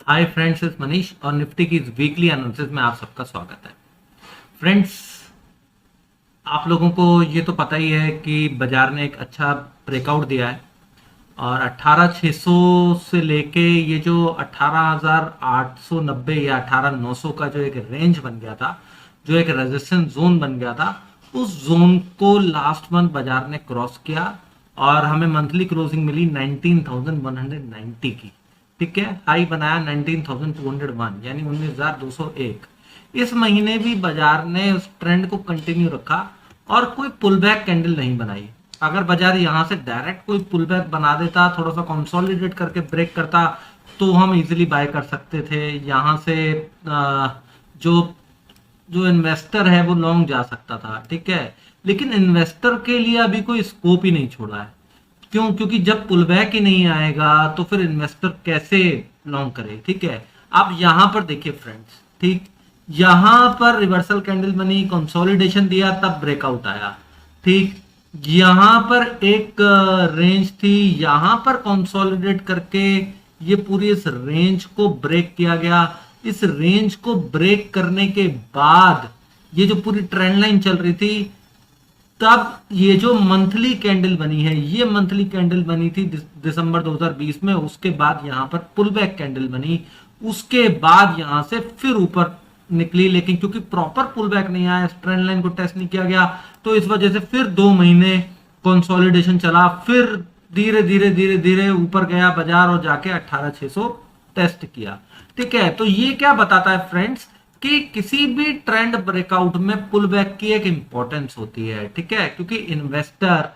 Hi friends, इस मनीष और Nifty की इस वीकली एनालिसिस में आप सबका स्वागत है। फ्रेंड्स, आप लोगों को ये तो पता ही है कि बाजार ने एक अच्छा ब्रेकआउट दिया है और 18,600 से लेके ये जो 18,890 या 18,900 का जो एक रेंज बन गया था, जो एक रेजिस्टेंस जोन बन गया था, उस जोन को लास्ट मंथ बाजार ने क्रॉस किया और हमें मंथली क्लोजिंग मिली 19,190 की। ठीक है, हाई बनाया 19,201 यानी 19,201। इस महीने भी बाजार ने उस ट्रेंड को कंटिन्यू रखा और कोई पुल बैक कैंडल नहीं बनाई। अगर बाजार यहां से डायरेक्ट कोई पुल बैक बना देता, थोड़ा सा कंसोलिडेट करके ब्रेक करता, तो हम इजीली बाय कर सकते थे। यहां से जो जो इन्वेस्टर है वो लॉन्ग जा सकता था। ठीक है, लेकिन इन्वेस्टर के लिए अभी कोई स्कोप ही नहीं छोड़ा है। क्यों? क्योंकि जब पुल बैक ही नहीं आएगा तो फिर इन्वेस्टर कैसे लॉन्ग करे। ठीक है, आप यहां पर देखिए फ्रेंड्स, ठीक, यहां पर रिवर्सल कैंडल बनी, कंसोलिडेशन दिया, तब ब्रेकआउट आया। ठीक, यहां पर एक रेंज थी, यहां पर कंसोलिडेट करके ये पूरी इस रेंज को ब्रेक किया गया। इस रेंज को ब्रेक करने के बाद ये जो पूरी ट्रेंड लाइन चल रही थी, तब ये जो मंथली कैंडल बनी है, ये मंथली कैंडल बनी थी दिसंबर 2020 में। उसके बाद यहां पर पुल बैक कैंडल बनी, उसके बाद यहां से फिर ऊपर निकली, लेकिन क्योंकि प्रॉपर पुल बैक नहीं आया, ट्रेंड लाइन को टेस्ट नहीं किया गया, तो इस वजह से फिर 2 महीने कंसोलिडेशन चला, फिर धीरे धीरे धीरे धीरे ऊपर गया बाजार और जाके 18,600 टेस्ट किया। ठीक है, तो ये क्या बताता है फ्रेंड्स कि किसी भी ट्रेंड ब्रेकआउट में पुल बैक की एक इंपॉर्टेंस होती है। ठीक है, क्योंकि इन्वेस्टर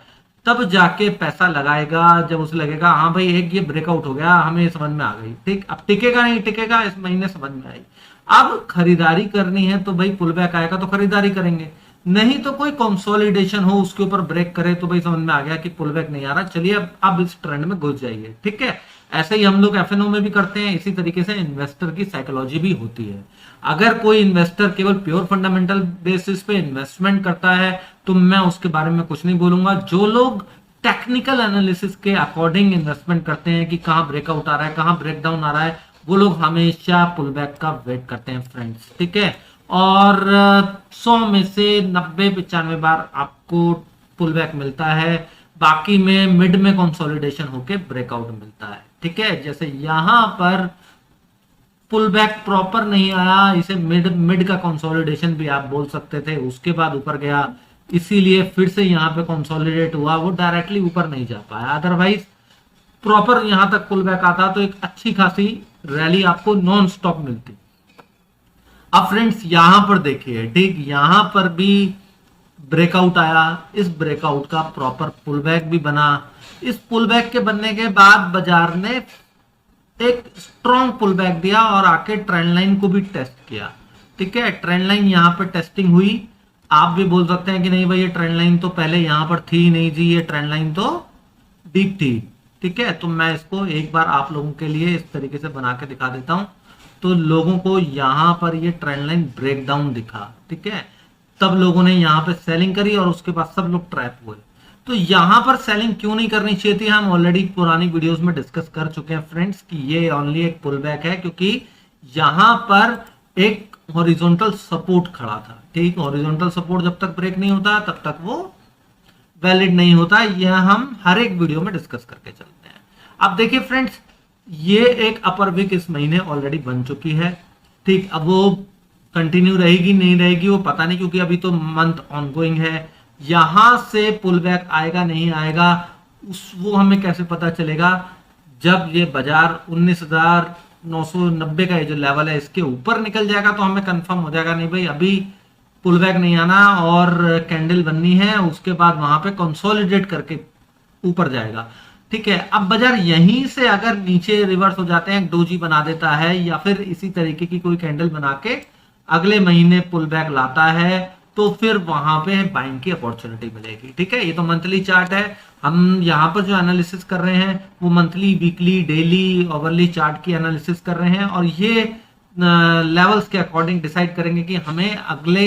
तब जाके पैसा लगाएगा जब उसे लगेगा हाँ भाई एक ये ब्रेकआउट हो गया, हमें समझ में आ गई। ठीक, अब टिकेगा नहीं टिकेगा इस महीने समझ में आई। अब खरीदारी करनी है तो भाई पुल बैक आएगा तो खरीदारी करेंगे, नहीं तो कोई कंसोलिडेशन हो उसके ऊपर ब्रेक करे तो भाई समझ में आ गया कि पुल बैक नहीं आ रहा, चलिए अब इस ट्रेंड में घुस जाइए। ठीक है, ऐसे ही हम लोग एफएनओ में भी करते हैं। इसी तरीके से इन्वेस्टर की साइकोलॉजी भी होती है। अगर कोई इन्वेस्टर केवल प्योर फंडामेंटल बेसिस पे इन्वेस्टमेंट करता है तो मैं उसके बारे में कुछ नहीं बोलूंगा। जो लोग टेक्निकल एनालिसिस के अकॉर्डिंग इन्वेस्टमेंट करते हैं कि कहां ब्रेकआउट आ रहा है, कहां ब्रेकडाउन आ रहा है, वो लोग हमेशा पुल बैक का वेट करते हैं फ्रेंड्स। ठीक है, और 100 में से 90-95 बार आपको पुल बैक मिलता है, बाकी में मिड में कंसोलिडेशन होके ब्रेकआउट मिलता है। ठीक है, जैसे यहां पर पुल बैक प्रॉपर नहीं आया, इसे मिड का कंसोलिडेशन भी आप बोल सकते थे, उसके बाद ऊपर गया, इसीलिए फिर से यहां पे कंसोलिडेट हुआ, वो डायरेक्टली ऊपर नहीं जा पाया। अदरवाइज प्रॉपर यहां तक पुल बैक आता तो एक अच्छी खासी रैली आपको नॉन स्टॉप मिलती। अब फ्रेंड्स यहां पर देखिए, ठीक, यहां पर भी ब्रेकआउट आया, इस ब्रेकआउट का प्रॉपर पुल बैक भी बना। इस पुल बैक के बनने के बाद बाजार ने एक स्ट्रॉन्ग पुल बैक दिया और आके ट्रेंड लाइन को भी टेस्ट किया। ठीक है, ट्रेंड लाइन यहां पर टेस्टिंग हुई। आप भी बोल सकते हैं कि नहीं भाई ये ट्रेंड लाइन तो पहले यहां पर थी नहीं जी, ये ट्रेंड लाइन तो डीप थी। ठीक है, तो मैं इसको एक बार आप लोगों के लिए इस तरीके से बना के दिखा देता हूं, तो लोगों को यहां पर ये ट्रेंड लाइन ब्रेकडाउन दिखा। ठीक है, तब लोगों ने यहां पे सेलिंग करी और उसके बाद सब लोग ट्रैप हुए। तो यहां पर सेलिंग क्यों नहीं करनी चाहिए थी, हम ऑलरेडी पुरानी वीडियोस में डिस्कस कर चुके हैं फ्रेंड्स कि ये ओनली एक पुल बैक है, क्योंकि यहां पर एक हॉरिजॉन्टल सपोर्ट खड़ा था। ठीक, हॉरिजॉन्टल सपोर्ट जब तक ब्रेक नहीं होता तब तक वो वैलिड नहीं होता। यह हम हर एक वीडियो में डिस्कस करके चलते हैं। अब देखिए फ्रेंड्स, ये एक अपर विक इस महीने ऑलरेडी बन चुकी है। ठीक, अब वो कंटिन्यू रहेगी नहीं रहेगी वो पता नहीं, क्योंकि अभी तो मंथ ऑनगोइंग है। यहां से पुल बैक आएगा नहीं आएगा वो हमें कैसे पता चलेगा? जब ये बाजार 19,990 का ये जो लेवल है इसके ऊपर निकल जाएगा तो हमें कंफर्म हो जाएगा नहीं भाई अभी पुल बैक नहीं आना और कैंडल बननी है, उसके बाद वहां पे कंसोलिडेट करके ऊपर जाएगा। ठीक है, अब बाजार यहीं से अगर नीचे रिवर्स हो जाते हैं, डोजी बना देता है या फिर इसी तरीके की कोई कैंडल बना के अगले महीने पुल बैक लाता है, तो फिर वहां पे बाइंग की अपॉर्चुनिटी मिलेगी। ठीक है, ये तो मंथली चार्ट है। हम यहाँ पर जो एनालिसिस कर रहे हैं वो monthly, weekly, daily, overly chart की एनालिसिस कर रहे हैं और ये लेवल्स के अकॉर्डिंग डिसाइड करेंगे कि हमें अगले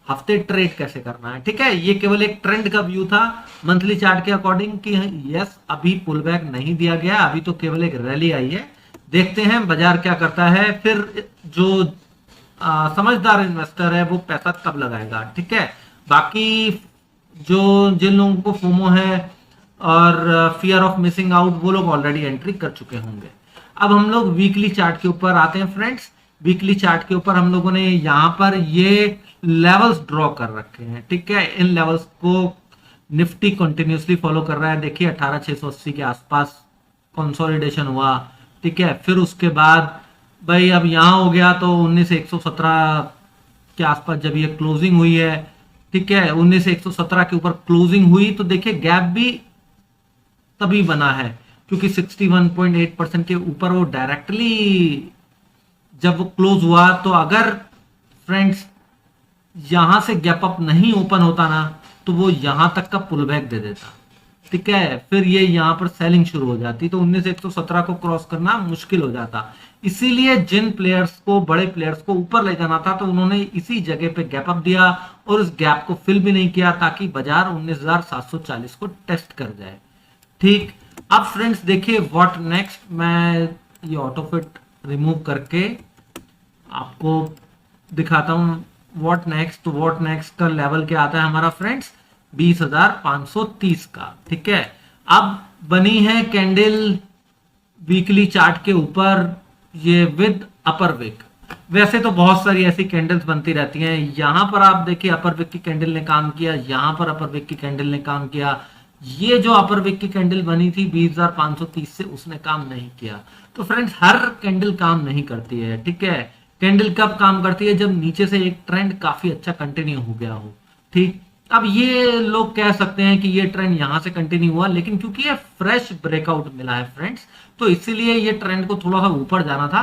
हफ्ते ट्रेड कैसे करना है। ठीक है, ये केवल एक ट्रेंड का व्यू था मंथली चार्ट के अकॉर्डिंग कि यस अभी पुल बैक नहीं दिया गया, अभी तो केवल एक रैली आई है देखते हैं बाजार क्या करता है। फिर जो समझदार इन्वेस्टर है वो पैसा तब लगाएगा, ठीक है। बाकी जो जिन लोगों को फोमो है और फियर ऑफ मिसिंग आउट, वो लोग ऑलरेडी एंट्री कर चुके होंगे। अब हम लोग वीकली चार्ट के ऊपर आते हैं फ्रेंड्स। वीकली चार्ट के ऊपर हम लोगों ने यहां पर ये लेवल्स ड्रॉ कर रखे हैं, ठीक है। इन लेवल्स को निफ्टी कंटिन्यूसली फॉलो कर रहा है। देखिए 18,680 के आसपास कंसोलिडेशन हुआ, ठीक है। फिर उसके बाद भाई अब यहां हो गया तो 19,117 के आसपास जब ये क्लोजिंग हुई है, ठीक है, 19,117 के ऊपर क्लोजिंग हुई तो देखिए गैप भी तभी बना है क्योंकि 61.8% के ऊपर वो डायरेक्टली जब वो क्लोज हुआ। तो अगर फ्रेंड्स यहां से गैप अप नहीं ओपन होता ना तो वो यहां तक का पुल बैक दे देता, ठीक है। फिर ये यहां पर सेलिंग शुरू हो जाती तो 19,117 को क्रॉस करना मुश्किल हो जाता। इसीलिए जिन प्लेयर्स को, बड़े प्लेयर्स को ऊपर ले जाना था तो उन्होंने इसी जगह पे गैप अप दिया और इस गैप को फिल भी नहीं किया ताकि बाजार 19,740 को टेस्ट कर जाए, ठीक। अब फ्रेंड्स देखिए व्हाट नेक्स्ट, मैं ये ऑटो फिट रिमूव करके आपको दिखाता हूं व्हाट नेक्स्ट। तो व्हाट नेक्स्ट का लेवल क्या आता है हमारा फ्रेंड्स, 20,530 का, ठीक है। अब बनी है कैंडल वीकली चार्ट के ऊपर ये विद अपर विक। वैसे तो बहुत सारी ऐसी कैंडल्स बनती रहती हैं। यहां पर आप देखिए अपर विक की कैंडल ने काम किया, यहां पर अपर विक की कैंडल ने काम किया। ये जो अपर विक की कैंडल बनी थी 20,530 से, उसने काम नहीं किया। तो फ्रेंड्स हर कैंडल काम नहीं करती है, ठीक है। कैंडल कब काम करती है, जब नीचे से एक ट्रेंड काफी अच्छा कंटिन्यू हो गया हो, ठीक। अब ये लोग कह सकते हैं कि ये ट्रेंड यहां से कंटिन्यू हुआ, लेकिन क्योंकि ये फ्रेश ब्रेकआउट मिला है फ्रेंड्स, तो इसीलिए ये ट्रेंड को थोड़ा सा ऊपर जाना था।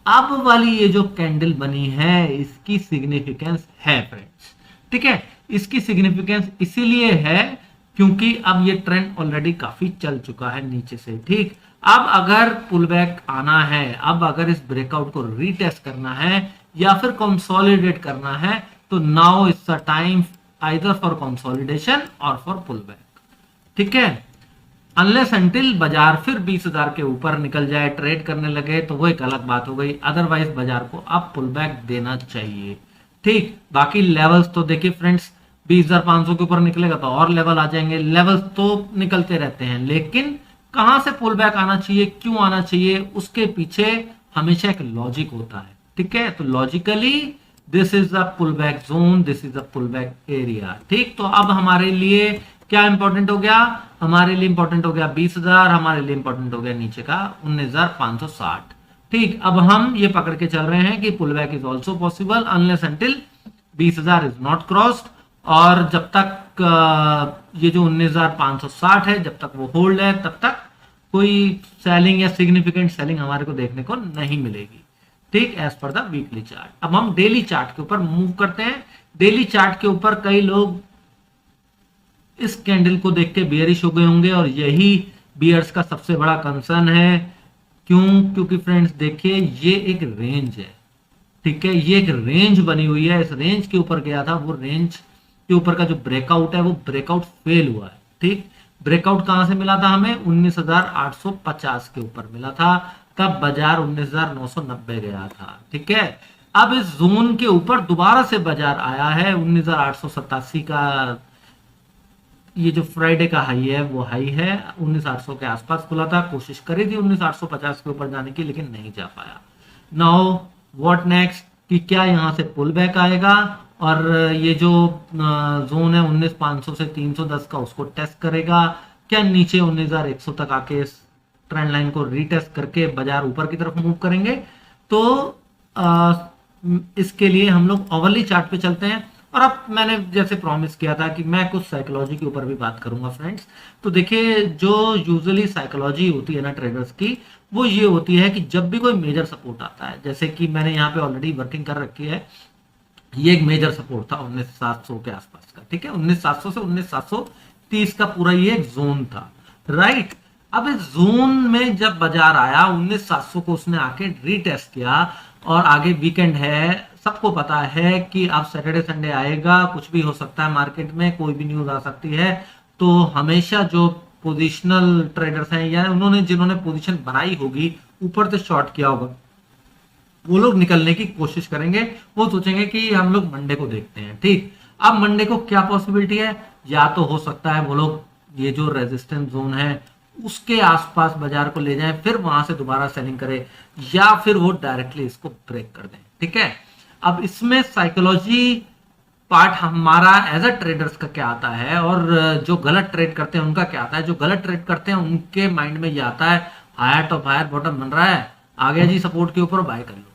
अब वाली ये जो कैंडल बनी है इसकी सिग्निफिकेंस है फ्रेंड्स, ठीक है। इसकी सिग्निफिकेंस इसीलिए है क्योंकि अब ये ट्रेंड ऑलरेडी काफी चल चुका है नीचे से, ठीक। अब अगर पुल बैक आना है, अब अगर इस ब्रेकआउट को रीटेस्ट करना है या फिर कंसोलिडेट करना है, तो now it's a time either for consolidation और फॉर पुल बैक, ठीक है। अनलेस अंटिल बाजार फिर 20,000 के ऊपर निकल जाए, ट्रेड करने लगे, तो वो एक अलग बात हो गई। अदरवाइज बाजार को अब पुल बैक देना चाहिए, ठीक। बाकी लेवल्स तो देखिए फ्रेंड्स, 20,500 के ऊपर निकलेगा तो और लेवल आ जाएंगे। लेवल्स तो निकलते रहते हैं, लेकिन कहां से पुल बैक आना चाहिए, क्यों आना चाहिए, उसके पीछे हमेशा एक लॉजिक होता है, ठीक है। तो logically this is the pull back zone, this is the pull back area, ठीक। तो अब हमारे लिए क्या इंपॉर्टेंट हो गया, हमारे लिए इंपॉर्टेंट हो गया 20,000, हमारे लिए इंपॉर्टेंट हो गया नीचे का 19,560, ठीक। अब हम ये पकड़ के चल रहे हैं कि pull back is also possible unless until 20,000 is not crossed. और जब तक ये जो 19,560 है जब तक वो होल्ड है, तब तक कोई सेलिंग या सिग्निफिकेंट सेलिंग हमारे को देखने को नहीं मिलेगी, ठीक, as per the weekly chart. अब हम डेली चार्ट के ऊपर मूव करते हैं। डेली चार्ट के ऊपर कई लोग इस कैंडल को देख के बेयरिश हो गए होंगे और यही बियर्स का सबसे बड़ा कंसर्न है। क्यों, क्योंकि फ्रेंड्स देखिए ये एक रेंज है, ठीक है। ये एक रेंज बनी हुई है, इस रेंज के ऊपर गया था, वो रेंज के ऊपर का जो ब्रेकआउट है वो ब्रेकआउट फेल हुआ है, ठीक। ब्रेकआउट कहां से मिला था हमें, 19,850 के ऊपर मिला था, तब बाजार 19,990 गया था, ठीक है। अब इस जोन के ऊपर दोबारा से बाजार आया है 19,887 का। ये जो फ्राइडे का हाई है वो हाई है 19,800 के आसपास खुला था, कोशिश करी थी 19,850 के ऊपर जाने की लेकिन नहीं जा पाया। नाउ व्हाट नेक्स्ट, कि क्या यहां से पुल बैक आएगा और ये जो जोन है 19,500 से 310 का उसको टेस्ट करेगा, क्या नीचे 19,100 तक आके इस ट्रेंड लाइन को रीटेस्ट करके बाजार ऊपर की तरफ मूव करेंगे। तो इसके लिए हम लोग ओवरली चार्ट पे चलते हैं। और अब मैंने जैसे प्रॉमिस किया था कि मैं कुछ साइकोलॉजी के ऊपर भी बात करूंगा फ्रेंड्स। तो देखिए जो यूजुअली साइकोलॉजी होती है ना ट्रेडर्स की, वो ये होती है कि जब भी कोई मेजर सपोर्ट आता है, जैसे कि मैंने यहाँ पे ऑलरेडी वर्किंग कर रखी है, ये एक मेजर सपोर्ट था 19,700 के आसपास का, ठीक है। 19,700 से 19,730 का पूरा ये एक जोन था, राइट। अब इस जोन में जब बाजार आया 19,700 को उसने आके रीटेस्ट किया और आगे वीकेंड है, सबको पता है कि अब सैटरडे संडे आएगा, कुछ भी हो सकता है मार्केट में, कोई भी न्यूज आ सकती है। तो हमेशा जो पोजिशनल ट्रेडर्स हैं या उन्होंने जिन्होंने पोजीशन बनाई होगी, ऊपर से शॉर्ट किया होगा, वो लोग निकलने की कोशिश करेंगे। वो सोचेंगे कि हम लोग मंडे को देखते हैं। ठीक, अब मंडे को क्या पॉसिबिलिटी है, या तो हो सकता है वो लोग ये जो रेजिस्टेंस जोन है उसके आसपास बाजार को ले जाएं, फिर वहां से दोबारा सेलिंग करें, या फिर वो डायरेक्टली इसको ब्रेक कर दें। ठीक है, अब इसमें साइकोलॉजी पार्ट हमारा एज अ ट्रेडर्स का क्या आता है, और जो गलत ट्रेड करते हैं उनका क्या आता है। जो गलत ट्रेड करते हैं उनके माइंड में ये आता है, हायर टॉप हायर बॉटम बन रहा है, आ गया जी सपोर्ट के ऊपर, बाय कर लो।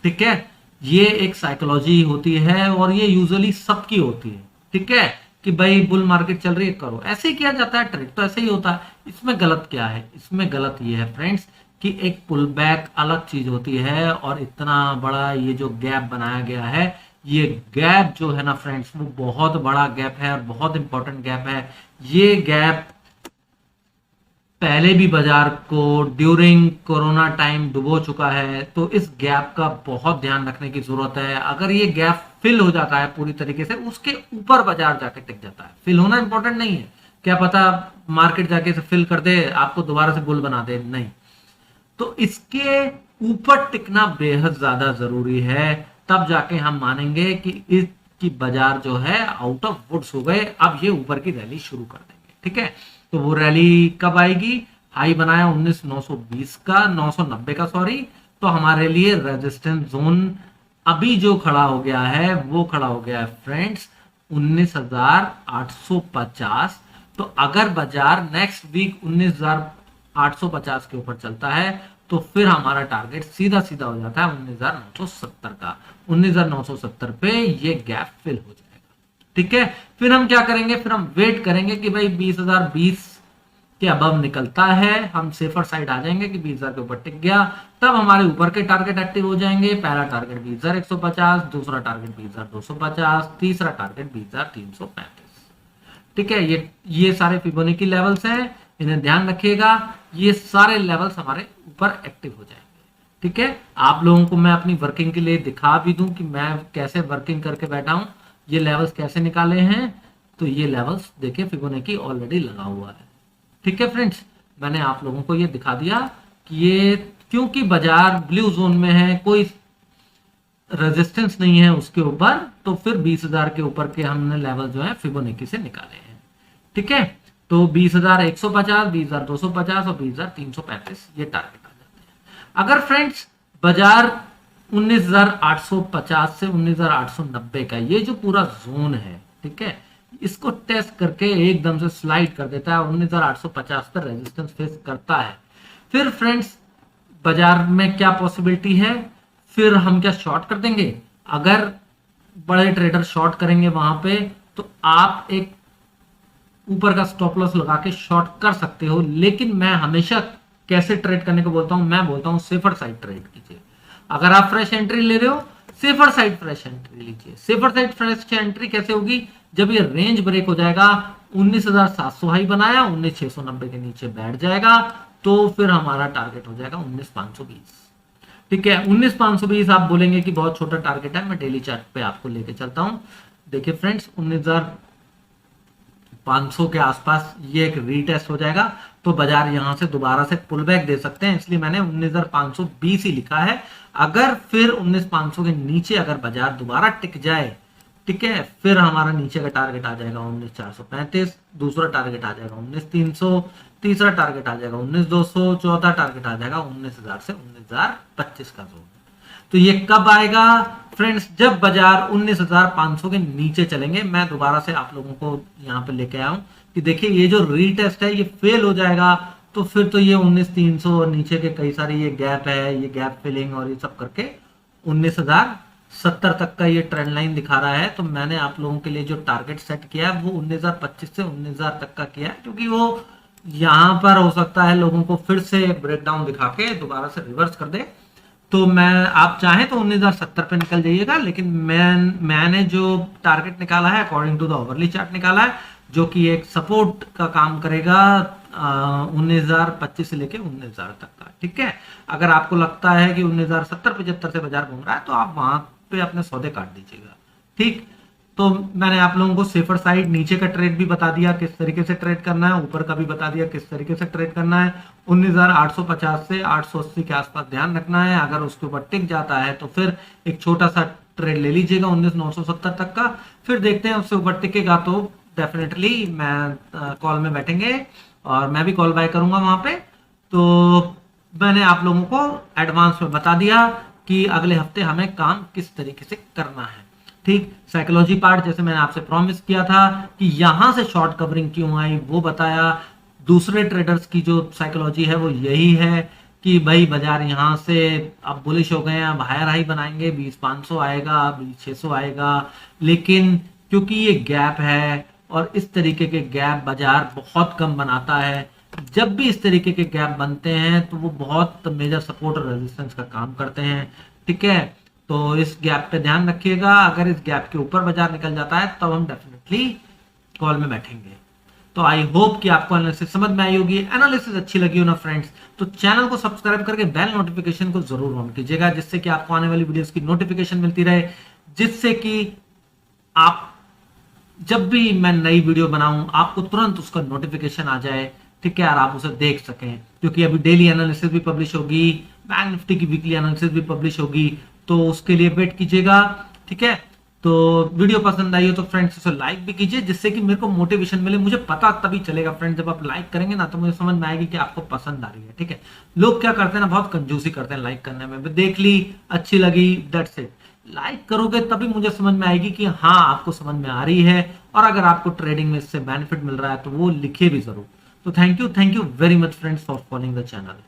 ठीक है, ये एक साइकोलॉजी होती है और ये यूजुअली सबकी होती है। ठीक है, कि भाई बुल मार्केट चल रही है, करो, ऐसे ही किया जाता है, ट्रेड तो ऐसे ही होता है। इसमें गलत क्या है, इसमें गलत ये है फ्रेंड्स कि एक पुल बैक अलग चीज होती है, और इतना बड़ा ये जो गैप बनाया गया है, ये गैप जो है ना फ्रेंड्स, वो बहुत बड़ा गैप है और बहुत इंपॉर्टेंट गैप है। ये गैप पहले भी बाजार को ड्यूरिंग कोरोना टाइम डुबो चुका है, तो इस गैप का बहुत ध्यान रखने की जरूरत है। अगर ये गैप फिल हो जाता है पूरी तरीके से, उसके ऊपर बाजार जाके टिक जाता है। फिल होना इंपॉर्टेंट नहीं है, क्या पता मार्केट जाके से फिल कर दे, आपको दोबारा से बुल बना दे, नहीं। तो इसके ऊपर टिकना बेहद ज्यादा जरूरी है, तब जाके हम मानेंगे कि इसकी बाजार जो है आउट ऑफ वुड्स हो गए, अब ये ऊपर की रैली शुरू कर देंगे। ठीक है, तो वो रैली कब आएगी, हाई बनाया 19,920 का, 990 का सॉरी, तो हमारे लिए रेजिस्टेंस जोन अभी जो खड़ा हो गया है वो खड़ा हो गया है फ्रेंड्स 19,850। तो अगर बाजार नेक्स्ट वीक 19,850 के ऊपर चलता है तो फिर हमारा टारगेट सीधा सीधा हो जाता है 19,970 का। 19,970 पे ये गैप फिल हो जाएगा। ठीक है, फिर हम क्या करेंगे, फिर हम वेट करेंगे कि भाई 20,020 के अबव निकलता है, हम सेफर साइड आ जाएंगे कि 20,000 के ऊपर टिक गया, तब हमारे ऊपर के टारगेट एक्टिव हो जाएंगे। पहला टारगेट 20,150, दूसरा टारगेट 20,250, तीसरा टारगेट 20,335। ठीक है, ये सारे फिबोनाची लेवल्स हैं, इन्हें ध्यान रखिएगा। ये सारे लेवल्स हमारे ऊपर एक्टिव हो जाएंगे। ठीक है, आप लोगों को मैं अपनी वर्किंग के लिए दिखा भी दूं कि मैं कैसे वर्किंग करके बैठा हूं, ये लेवल्स कैसे निकाले हैं। तो ये लेवल्स देखिए फिबोनाची ऑलरेडी लगा हुआ है। ठीक है फ्रेंड्स, मैंने आप लोगों को ये दिखा दिया कि ये क्योंकि बाजार ब्लू जोन में है, कोई रेजिस्टेंस नहीं है उसके ऊपर, तो फिर 20,000 के ऊपर के हमने लेवल जो है फिबोनाची से निकाले हैं। ठीक है, तो 20,150, 20,250 और 20,335 ये टारगेट आ जाते हैं। अगर फ्रेंड्स बाजार 19,850 से 19,890 का ये जो पूरा जोन है, ठीक है, इसको टेस्ट करके एकदम से स्लाइड कर देता है, 19,850 पर रेजिस्टेंस फेस करता है, फिर फ्रेंड्स बाजार में क्या पॉसिबिलिटी है, फिर हम क्या शॉर्ट कर देंगे। अगर बड़े ट्रेडर शॉर्ट करेंगे वहां पे, तो आप एक ऊपर का स्टॉप लॉस लगा के शॉर्ट कर सकते हो, लेकिन मैं हमेशा कैसे ट्रेड करने को बोलता हूं, मैं बोलता हूं सेफर साइड ट्रेड कीजिए। अगर आप फ्रेश एंट्री ले रहे हो, सेफर साइड फ्रेश एंट्री लीजिए। सेफर साइड फ्रेश एंट्री कैसे होगी, जब ये रेंज ब्रेक हो जाएगा, 19,700 हाई बनाया, 19,690 के नीचे बैठ जाएगा, तो फिर हमारा टारगेट हो जाएगा 19,520। ठीक है, 19,520 आप बोलेंगे कि बहुत छोटा टारगेट है, मैं डेली चार्ट पे आपको लेके चलता हूं। देखिए फ्रेंड्स 19,500 के आसपास ये एक रीटेस्ट हो जाएगा, तो बाजार यहां से दोबारा से पुल बैक दे सकते हैं, इसलिए मैंने 19,520 ही लिखा है। अगर फिर 19,500 के नीचे अगर बाजार दोबारा टिक जाए, ठीक है, फिर हमारा नीचे का टारगेट आ जाएगा 19,435, दूसरा टारगेट आ जाएगा 19,300, तीसरा टारगेट आ जाएगा 19,200, चौथा टारगेट आ जाएगा 19,000 से 19,025 का जोन। तो ये कब आएगा फ्रेंड्स, जब बाजार 19,500 के नीचे चलेंगे। मैं दोबारा से आप लोगों को यहाँ पे लेके आया हूं कि देखिए ये जो रीटेस्ट है ये फेल हो जाएगा, तो फिर तो ये 19,300 और नीचे के कई सारे ये गैप है, ये गैप फिलिंग और ये सब करके 19,070 तक का ये ट्रेंड लाइन दिखा रहा है। तो मैंने आप लोगों के लिए जो टारगेट सेट किया है वो 19,025 से 19,000 तक का किया है, क्योंकि वो यहाँ पर हो सकता है लोगों को फिर से ब्रेकडाउन दिखा के दोबारा से रिवर्स कर दे। तो मैं आप चाहें तो 19,070 पे निकल जाइएगा, लेकिन मैंने जो टारगेट निकाला है according to the overlay chart निकाला है, जो कि एक सपोर्ट का काम करेगा 19,025 से लेके 19,000 तक का। ठीक है, अगर आपको लगता है कि 19,070-75 से बाजार घूम रहा है, तो आप वहां पे अपने सौदे काट दीजिएगा। ठीक, तो मैंने आप लोगों को सेफर साइड नीचे का ट्रेड भी बता दिया किस तरीके से ट्रेड करना है, ऊपर का भी बता दिया किस तरीके से ट्रेड करना है। 19,850 से 880 के आसपास ध्यान रखना है, अगर उसके ऊपर टिक जाता है तो फिर एक छोटा सा ट्रेड ले लीजिएगा 19,970 तक का, फिर देखते हैं उससे ऊपर टिकेगा तो डेफिनेटली मैं कॉल में बैठेंगे और मैं भी कॉल बाय करूंगा वहां पे। तो मैंने आप लोगों को एडवांस में बता दिया कि अगले हफ्ते हमें काम किस तरीके से करना है। ठीक, साइकोलॉजी पार्ट जैसे मैंने आपसे प्रॉमिस किया था कि यहां से शॉर्ट कवरिंग क्यों आई वो बताया। दूसरे ट्रेडर्स की जो साइकोलॉजी है वो यही है कि भाई बाजार यहां से अब बुलिश हो गए हैं, अब हायर हाई बनाएंगे, 20,500 आएगा, 20,600 आएगा। लेकिन क्योंकि ये गैप है और इस तरीके के गैप बाजार बहुत कम बनाता है, जब भी इस तरीके के गैप बनते हैं तो वो बहुत मेजर सपोर्ट और रेजिस्टेंस का काम करते हैं। ठीक है, तो इस गैप पे ध्यान रखिएगा, अगर इस गैप के ऊपर बाजार निकल जाता है तब हम डेफिनेटली कॉल में बैठेंगे। तो आई होप कि आपको एनालिसिस समझ में आई होगी। एनालिसिस अच्छी लगी हो ना फ्रेंड्स, तो चैनल को सब्सक्राइब करके बेल नोटिफिकेशन को जरूर ऑन कीजिएगा, जिससे कि आपको आने वाली वीडियोस की नोटिफिकेशन मिलती रहे, जिससे कि आप जब भी मैं नई वीडियो बनाऊं आपको तुरंत उसका नोटिफिकेशन आ जाए। ठीक है, और आप उसे देख सकें, क्योंकि अभी डेली एनालिसिस भी पब्लिश होगी, बैंक निफ्टी की वीकली एनालिसिस भी पब्लिश होगी, तो उसके लिए वेट कीजिएगा। ठीक है, तो वीडियो पसंद आई हो तो फ्रेंड्स उसे लाइक भी कीजिए, जिससे कि मेरे को मोटिवेशन मिले। मुझे पता तभी चलेगा फ्रेंड्स, जब आप लाइक करेंगे ना तो मुझे समझ में आएगी कि आपको पसंद आ रही है। ठीक है, लोग क्या करते हैं ना, बहुत कंजूसी करते हैं लाइक करने में, देख ली अच्छी लगी दैट्स इट। लाइक करोगे तभी मुझे समझ में आएगी कि हाँ आपको समझ में आ रही है, और अगर आपको ट्रेडिंग में इससे बेनिफिट मिल रहा है तो वो लिखिए भी जरूर। तो thank you very much friends for following the channel.